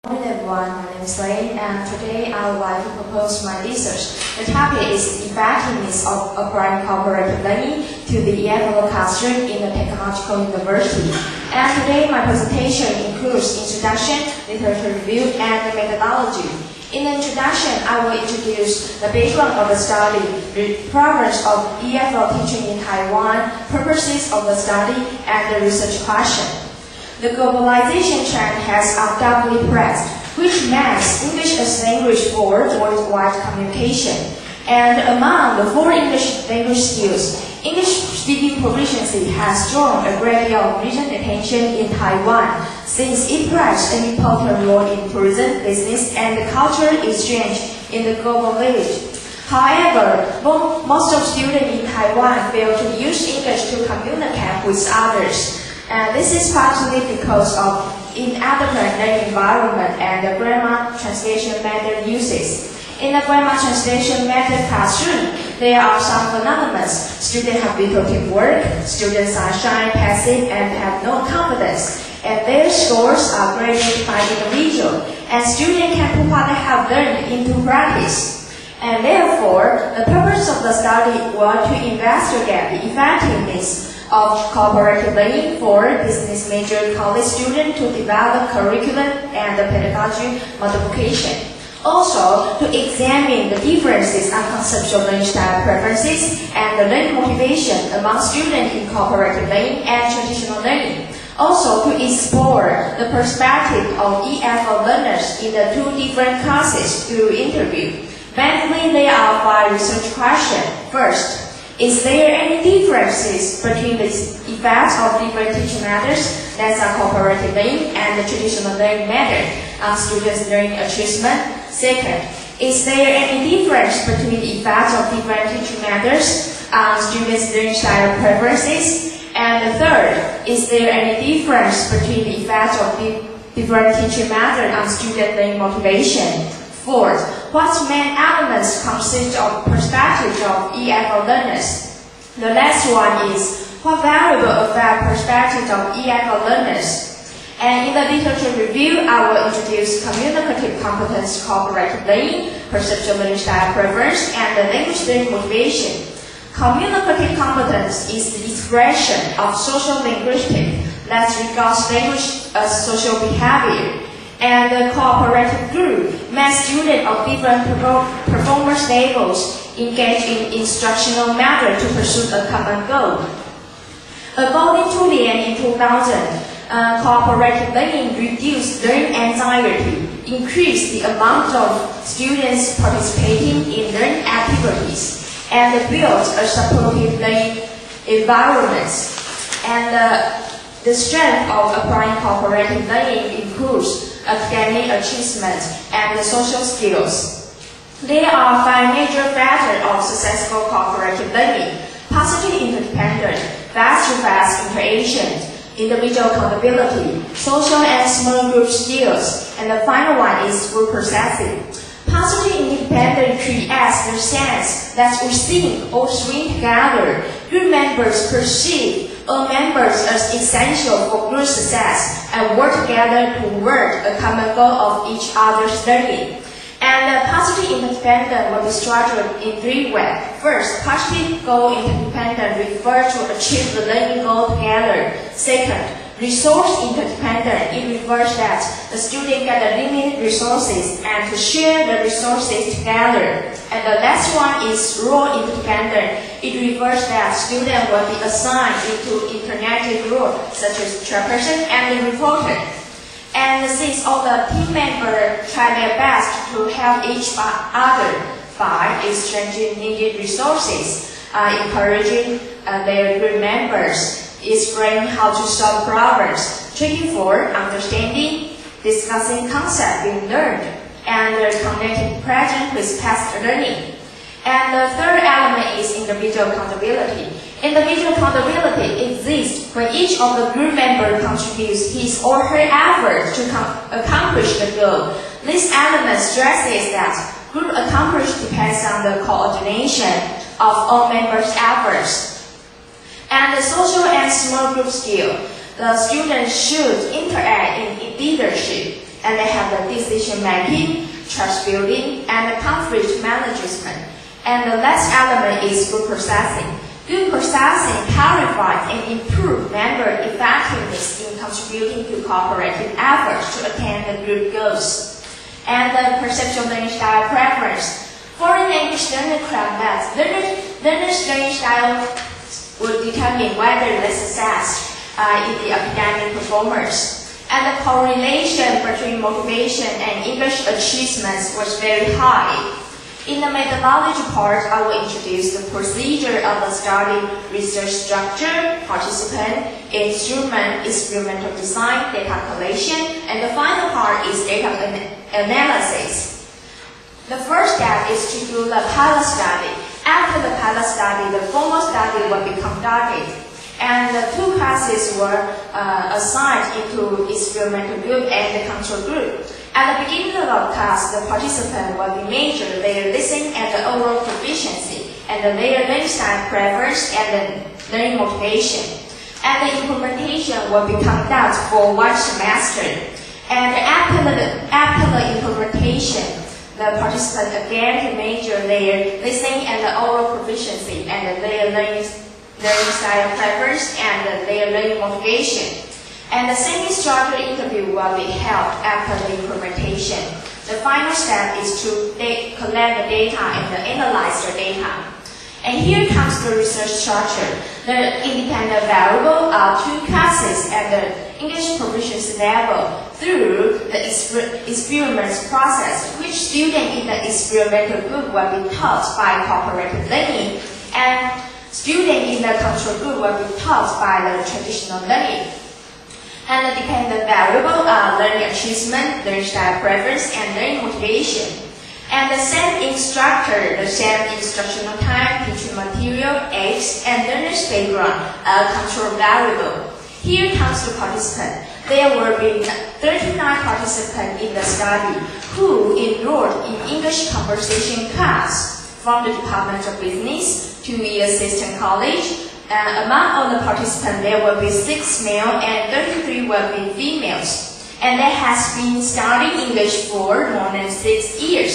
Morning everyone, my name is Lynn, and today I would like to propose my research. The topic is effectiveness of applying cooperative learning to the EFL classroom in a technological university. And today my presentation includes introduction, literature review, and methodology. In the introduction, I will introduce the background of the study, the progress of EFL teaching in Taiwan, purposes of the study, and the research question. The globalization trend has undoubtedly pressed, which makes English as language for worldwide communication. And among the 4 English language skills, English-speaking proficiency has drawn a great deal of recent attention in Taiwan, since it plays an important role in tourism, business, and cultural exchange in the global village. However, most of students in Taiwan fail to use English to communicate with others. And this is partly because of inadequate learning environment and the grammar translation method uses. In the grammar translation method classroom, there are some phenomena. Students have little teamwork, students are shy, passive, and have no confidence, and their scores are graded by individual, and students can put what they have learned into practice. And therefore, the purpose of the study was to investigate the effectiveness of cooperative learning for business major college students to develop curriculum and pedagogy modification. Also, to examine the differences and conceptual learning style preferences and the learning motivation among students in cooperative learning and traditional learning. Also, to explore the perspective of EFL learners in the 2 different classes through interview. Mainly, there are 5 research questions. First, is there any differences between the effects of different teaching methods, that's cooperative learning and the traditional learning method, on students' learning achievement? Second, is there any difference between the effects of different teaching methods on students' learning style preferences? And the third, is there any difference between the effects of different teaching methods on student learning motivation? Fourth, what main elements consist of perspectives of EFL learners? The last one is, what variable affect perspectives of EFL learners? And in the literature review, I will introduce communicative competence, cooperative learning, perceptual learning style preference, and the language learning motivation. Communicative competence is the expression of social linguistics that regards language as social behavior. And the cooperative group makes students of different performance levels engage in instructional method to pursue a common goal. According to Lynn in 2000, cooperative learning reduced learning anxiety, increased the amount of students participating in learning activities, and built a supportive learning environment. And the strength of applying cooperative learning includes academic achievement and the social skills. There are 5 major factors of successful cooperative learning: positive interdependence, fast-to-fast interaction, individual accountability, social and small group skills, and the final one is group processing. Positive independence creates the sense that we sing or swing together. Group members perceive all members as essential for group success and work together toward a common goal of each other's learning. And positive interdependence will be structured in 3 ways. First, positive goal interdependence refers to achieve the learning goal together. Second, resource interdependent, it refers that the student get the limited resources and to share the resources together. And the last one is role interdependent. It refers that students will be assigned into interactive roles such as chairperson and the reporter. And since all the team members try their best to help each other by exchanging needed resources, encouraging their group members, explain how to solve problems, checking for understanding, discussing concepts being learned, and connecting present with past learning. And the third element is individual accountability. Individual accountability exists when each of the group members contributes his or her effort to accomplish the goal. This element stresses that group accomplishment depends on the coordination of all members' efforts. And the social and small group skill. The students should interact in leadership, and they have the decision making, trust building, and the conflict management. And the last element is good processing. Good processing clarifies and improves member effectiveness in contributing to cooperative efforts to attain the group goals. And the perceptual learning style preference. Foreign language learner claim that learners' learning style will determine whether they success in the academic performance. And the correlation between motivation and English achievements was very high. In the methodology part, I will introduce the procedure of the study, research structure, participant, instrument, experimental design, data collection, and the final part is data analysis. The first step is to do the pilot study. After the pilot study, the formal study will be conducted. And the two classes were assigned into experimental group and the control group. At the beginning of the class, the participant will be measured their listening and the oral proficiency, and their learning style preference and the learning motivation. And the implementation will be conducted for 1 semester. And after the implementation, the participant again measure their listening and the oral proficiency and their learning style preference and their learning motivation. And the semi-structured interview will be held after the implementation. The final step is to collect the data and analyze the data. And here comes the research structure. The independent variable are 2 classes at the English proficiency level through the experiments process, which students in the experimental group will be taught by cooperative learning, and students in the control group will be taught by the traditional learning. And the dependent variable are learning achievement, learning style preference, and learning motivation. And the same instructor, the same instructional time, teaching material, age, and learner's background are control variable. Here comes the participant. There will be 39 participants in the study who enrolled in English conversation class from the Department of Business, 2-year system college. Among all the participants, there will be 6 male and 33 will be females. And they has been studying English for more than 6 years.